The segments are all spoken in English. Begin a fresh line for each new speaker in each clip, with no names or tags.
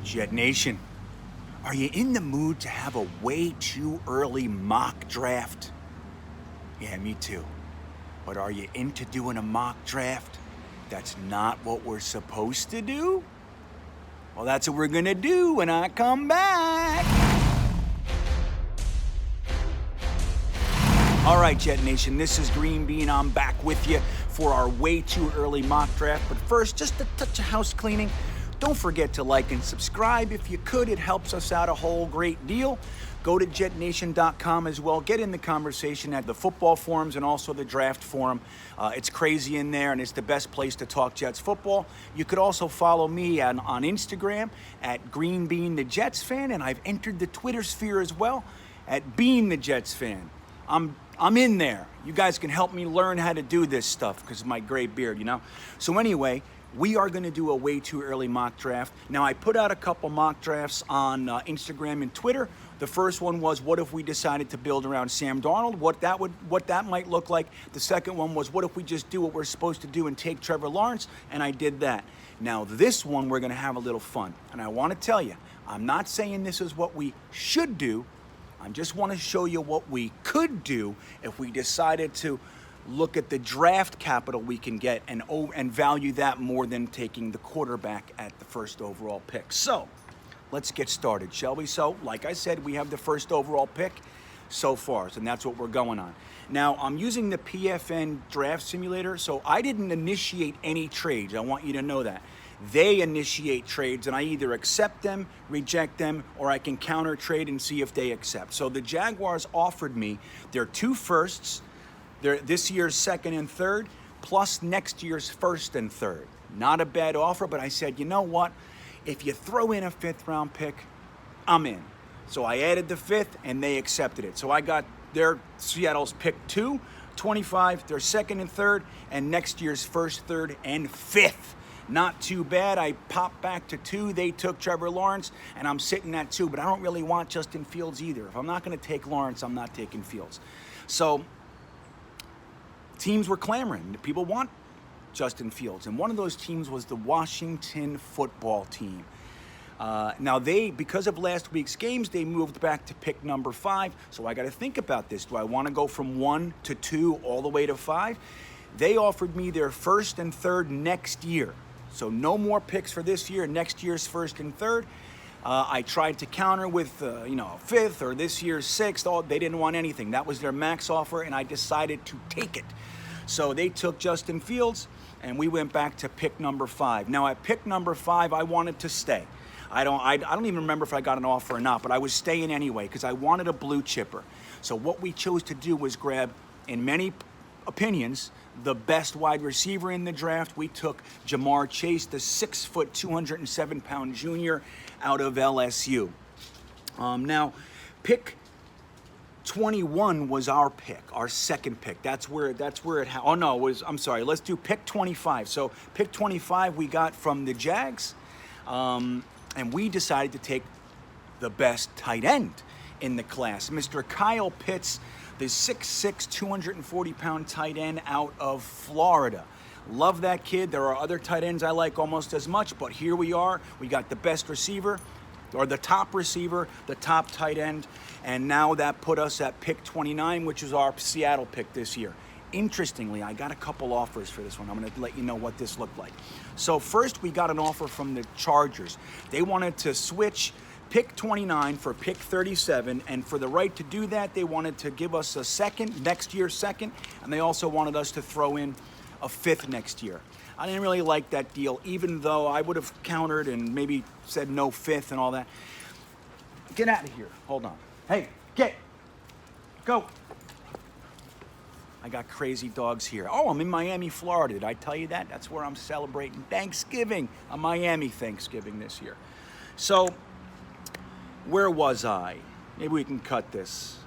JetNation, are you in the mood to have a way too early mock draft? Yeah, me too. But are you into doing a mock draft that's not what we're supposed to do? Well, that's what we're gonna do when I come back. All right, JetNation, this is GreenBean. I'm back with you for our way too early mock draft. But first, just a touch of house cleaning. Don't forget to like and subscribe. If you could, it helps us out a whole great deal. Go to JetNation.com as well. Get in the conversation at the football forums and also the draft forum. It's crazy in there, and it's the best place to talk Jets football. You could also follow me on Instagram at GreenBean the Jets fan, and I've entered the Twitter sphere as well at Bean the Jets fan. I'm in there. You guys can help me learn how to do this stuff because of my gray beard, you know? So anyway, we are going to do a way too early mock draft. Now, I put out a couple mock drafts on Instagram and Twitter. The first one was, what if we decided to build around Sam Darnold? What that might look like. The second one was, what if we just do what we're supposed to do and take Trevor Lawrence? And I did that. Now, this one, we're going to have a little fun. And I want to tell you, I'm not saying this is what we should do. I just want to show you what we could do if we decided to look at the draft capital we can get and value that more than taking the quarterback at the first overall pick. So let's get started, shall we? So like I said, we have the first overall pick so far, and that's what we're going on. Now, I'm using the PFN draft simulator, so I didn't initiate any trades. I want you to know that. They initiate trades, and I either accept them, reject them, or I can counter trade and see if they accept. So the Jaguars offered me their 2 firsts, this year's 2nd and 3rd, plus next year's 1st and 3rd. Not a bad offer, but I said, you know what? If you throw in a 5th round pick, I'm in. So I added the 5th, and they accepted it. So I got Seattle's pick 2, 25, their 2nd and 3rd, and next year's 1st, 3rd, and 5th. Not too bad. I popped back to 2. They took Trevor Lawrence, and I'm sitting at 2, but I don't really want Justin Fields either. If I'm not going to take Lawrence, I'm not taking Fields. So teams were clamoring. People want Justin Fields, and one of those teams was the Washington football team. Now, because of last week's games, they moved back to pick number 5, so I got to think about this. Do I want to go from 1 to 2 all the way to 5? They offered me their 1st and 3rd next year. So no more picks for this year, next year's 1st and 3rd. I tried to counter with, 5th or this year's 6th. They didn't want anything. That was their max offer, and I decided to take it. So they took Justin Fields, and we went back to pick number 5. Now, at pick number 5, I wanted to stay. I don't even remember if I got an offer or not, but I was staying anyway because I wanted a blue chipper. So what we chose to do was grab, in many opinions, the best wide receiver in the draft. We took Jamar Chase, the 6', 207-pound junior out of LSU. Now, pick 21 was our pick, our 2nd pick. That's where let's do pick 25. So pick 25 we got from the Jags, and we decided to take the best tight end in the class, Mr. Kyle Pitts, the 6'6", 240-pound tight end out of Florida. Love that kid. There are other tight ends I like almost as much, but here we are. We got the best receiver, or the top receiver, the top tight end, and now that put us at pick 29, which is our Seattle pick this year. Interestingly, I got a couple offers for this one. I'm going to let you know what this looked like. So first, we got an offer from the Chargers. They wanted to switch pick 29 for pick 37, and for the right to do that, they wanted to give us a 2nd, next year's 2nd, and they also wanted us to throw in a 5th next year. I didn't really like that deal, even though I would have countered and maybe said no 5th and all that. Get out of here. Hold on. Hey, go. I got crazy dogs here. Oh, I'm in Miami, Florida. Did I tell you that? That's where I'm celebrating Thanksgiving, a Miami Thanksgiving this year. So, where was I? Maybe we can cut this.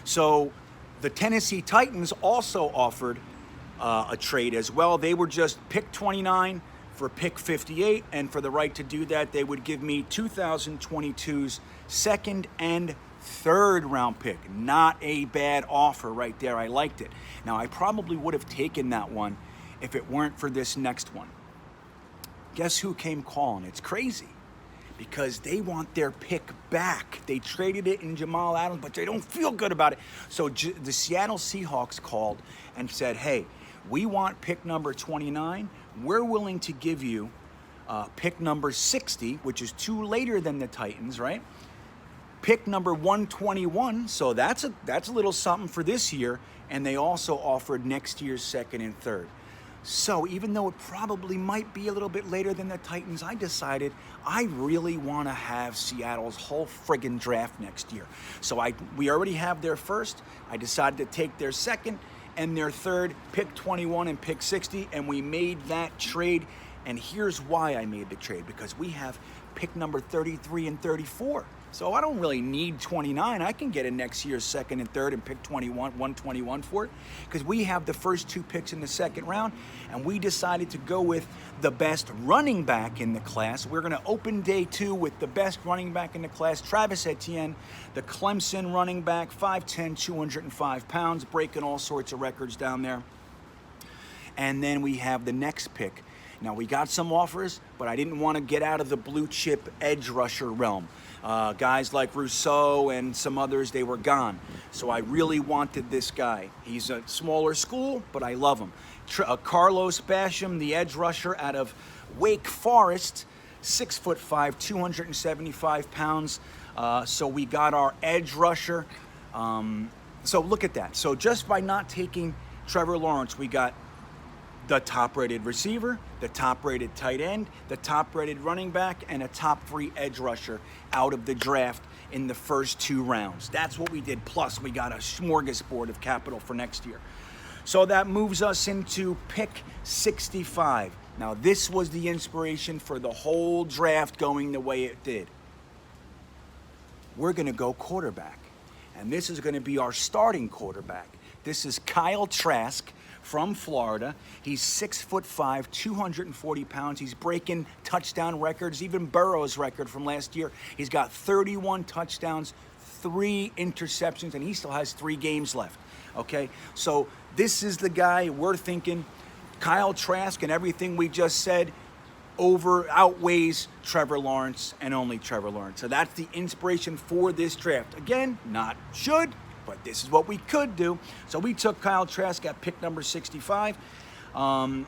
So the Tennessee Titans also offered a trade as well. They were just pick 29 for pick 58, and for the right to do that, they would give me 2022's 2nd and 3rd round pick. Not a bad offer right there. I liked it. Now, I probably would have taken that one if it weren't for this next one. Guess who came calling? It's crazy because they want their pick back. They traded it in Jamal Adams, but they don't feel good about it. So the Seattle Seahawks called and said, hey, we want pick number 29. We're willing to give you pick number 60, which is 2 later than the Titans, right? Pick number 121, so that's a little something for this year, and they also offered next year's 2nd and 3rd. So even though it probably might be a little bit later than the Titans, I decided I really want to have Seattle's whole friggin' draft next year. So we already have their first. I decided to take their 2nd and their 3rd, pick 21 and pick 60, and we made that trade. And here's why I made the trade, because we have pick number 33 and 34. So I don't really need 29. I can get in next year's 2nd and 3rd and pick 121 for it, because we have the first 2 picks in the 2nd round, and we decided to go with the best running back in the class. We're going to open day 2 with the best running back in the class, Travis Etienne, the Clemson running back, 5'10", 205 pounds, breaking all sorts of records down there. And then we have the next pick. Now, we got some offers, but I didn't want to get out of the blue chip edge rusher realm. Guys like Rousseau and some others, they were gone. So I really wanted this guy. He's a smaller school, but I love him. Carlos Basham, the edge rusher out of Wake Forest, 6'5", 275 pounds. So we got our edge rusher. So look at that. So just by not taking Trevor Lawrence, we got the top-rated receiver, the top-rated tight end, the top-rated running back, and a top-3 edge rusher out of the draft in the first 2 rounds. That's what we did. Plus, we got a smorgasbord of capital for next year. So that moves us into pick 65. Now, this was the inspiration for the whole draft going the way it did. We're going to go quarterback, and this is going to be our starting quarterback. This is Kyle Trask from Florida. He's 6'5", 240 pounds. He's breaking touchdown records, even Burrow's record from last year. He's got 31 touchdowns, 3 interceptions, and he still has 3 games left. Okay, so this is the guy we're thinking. Kyle Trask and everything we just said outweighs Trevor Lawrence and only Trevor Lawrence. So that's the inspiration for this draft. Again, not should, but this is what we could do. So we took Kyle Trask at pick number 65. And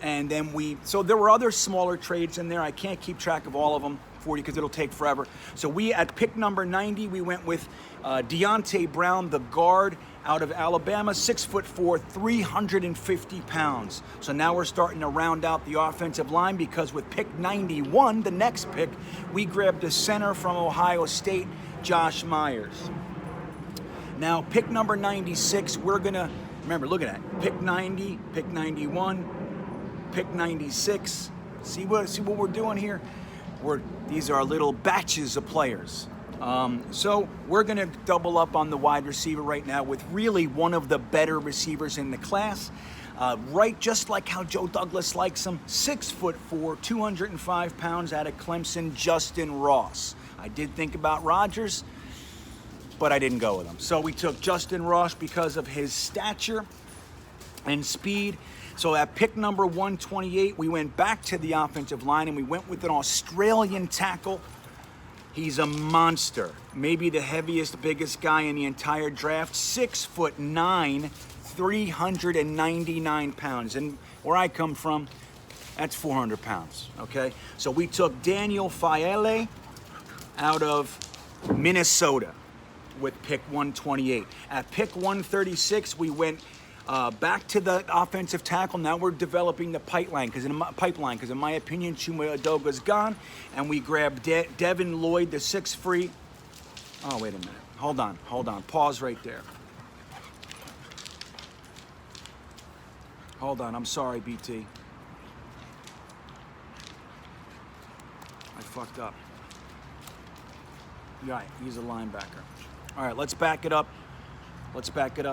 then so there were other smaller trades in there. I can't keep track of all of them for you because it'll take forever. So we, at pick number 90, we went with Deontay Brown, the guard out of Alabama, 6'4", 350 pounds. So now we're starting to round out the offensive line, because with pick 91, the next pick, we grabbed the center from Ohio State, Josh Myers. Now, pick number 96, we're going to, remember, look at that. Pick 90, pick 91, pick 96. See what we're doing here? These are little batches of players. So we're going to double up on the wide receiver right now with really one of the better receivers in the class. Right, just like how Joe Douglas likes him, 6'4", 205 pounds out of Clemson, Justin Ross. I did think about Rodgers, but I didn't go with him. So we took Justin Ross because of his stature and speed. So at pick number 128, we went back to the offensive line and we went with an Australian tackle. He's a monster, maybe the heaviest, biggest guy in the entire draft, 6'9", 399 pounds. And where I come from, that's 400 pounds, okay? So we took Daniel Faele out of Minnesota with pick 128. At pick 136, we went back to the offensive tackle. Now we're developing the pipeline, because in my opinion, Chuma Adoga's gone, and we grabbed Devin Lloyd, the 6'3". Oh, wait a minute. Hold on. Pause right there. Hold on. I'm sorry, BT. I fucked up. Right, he's a linebacker. All right, let's back it up.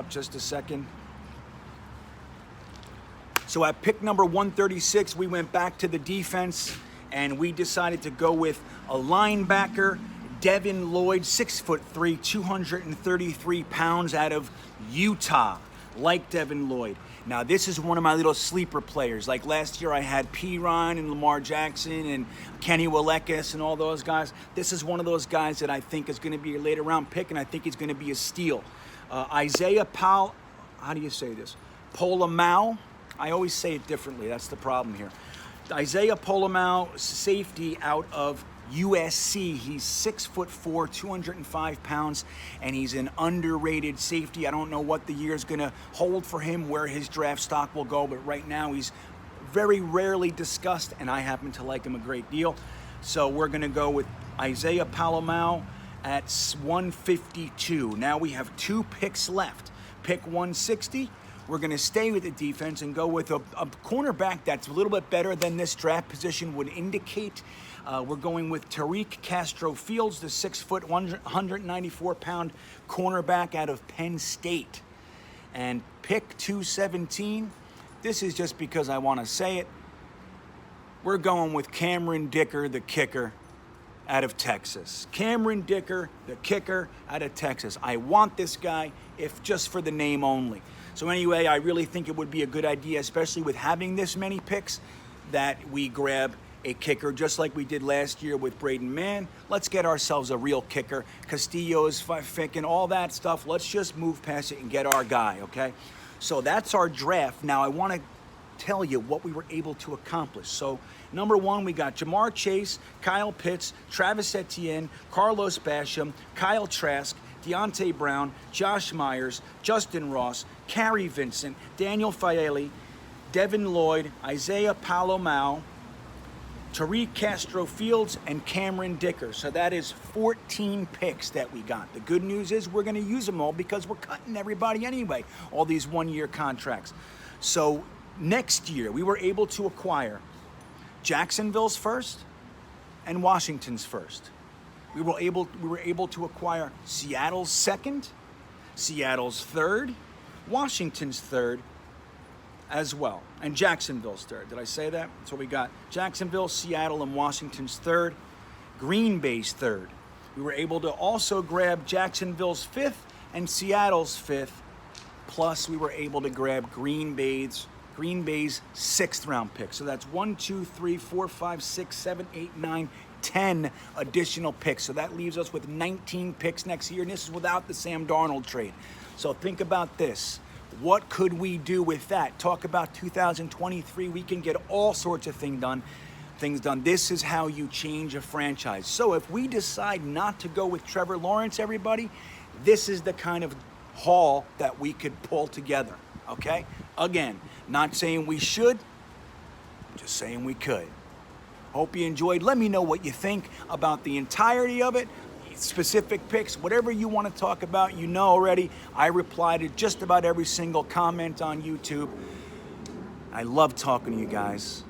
Just a second. So at pick number 136, we went back to the defense, and we decided to go with a linebacker, Devin Lloyd, 6'3", 233 pounds out of Utah. like Devin Lloyd. Now, this is one of my little sleeper players. Like last year, I had P. Ryan and Lamar Jackson and Kenny Willekes and all those guys. This is one of those guys that I think is going to be a later round pick, and I think he's going to be a steal. Isaiah Powell, how do you say this? Polamal. I always say it differently. That's the problem here. Isaiah Polamal, safety out of USC. He's 6'4", 205 pounds, and he's an underrated safety. I don't know what the year's going to hold for him, where his draft stock will go, but right now he's very rarely discussed, and I happen to like him a great deal. So we're going to go with Isaiah Polamal at 152. Now we have 2 picks left. Pick 160. We're going to stay with the defense and go with a cornerback that's a little bit better than this draft position would indicate. We're going with Tariq Castro-Fields, the 6', 194-pound cornerback out of Penn State. And pick 217, this is just because I want to say it, we're going with Cameron Dicker, the kicker, out of Texas. Cameron Dicker, the kicker, out of Texas. I want this guy, if just for the name only. So anyway, I really think it would be a good idea, especially with having this many picks, that we grab a kicker, just like we did last year with Braden Mann. Let's get ourselves a real kicker. Castillo's, Fick, and all that stuff. Let's just move past it and get our guy, okay? So that's our draft. Now, I want to tell you what we were able to accomplish. So, number 1, we got Jamar Chase, Kyle Pitts, Travis Etienne, Carlos Basham, Kyle Trask, Deontay Brown, Josh Myers, Justin Ross, Carrie Vincent, Daniel Faeli, Devin Lloyd, Isaiah Palomal, Tariq Castro-Fields, and Cameron Dicker. So that is 14 picks that we got. The good news is we're going to use them all because we're cutting everybody anyway, all these one-year contracts. So next year, we were able to acquire Jacksonville's first and Washington's first. We were able to acquire Seattle's second, Seattle's third, Washington's third as well, and Jacksonville's third. Did I say that? So we got Jacksonville, Seattle, and Washington's third, Green Bay's third. We were able to also grab Jacksonville's fifth and Seattle's fifth, plus we were able to grab Green Bay's 6th round pick. So that's 1, 2, 3, 4, 5, 6, 7, 8, 9, 10 additional picks. So that leaves us with 19 picks next year, and this is without the Sam Darnold trade. So think about this. What could we do with that? Talk about 2023. We can get all sorts of things done. This is how you change a franchise. So if we decide not to go with Trevor Lawrence, everybody, this is the kind of haul that we could pull together, okay? Again, not saying we should, just saying we could. Hope you enjoyed. Let me know what you think about the entirety of it, specific picks, whatever you want to talk about. You know already, I reply to just about every single comment on YouTube. I love talking to you guys.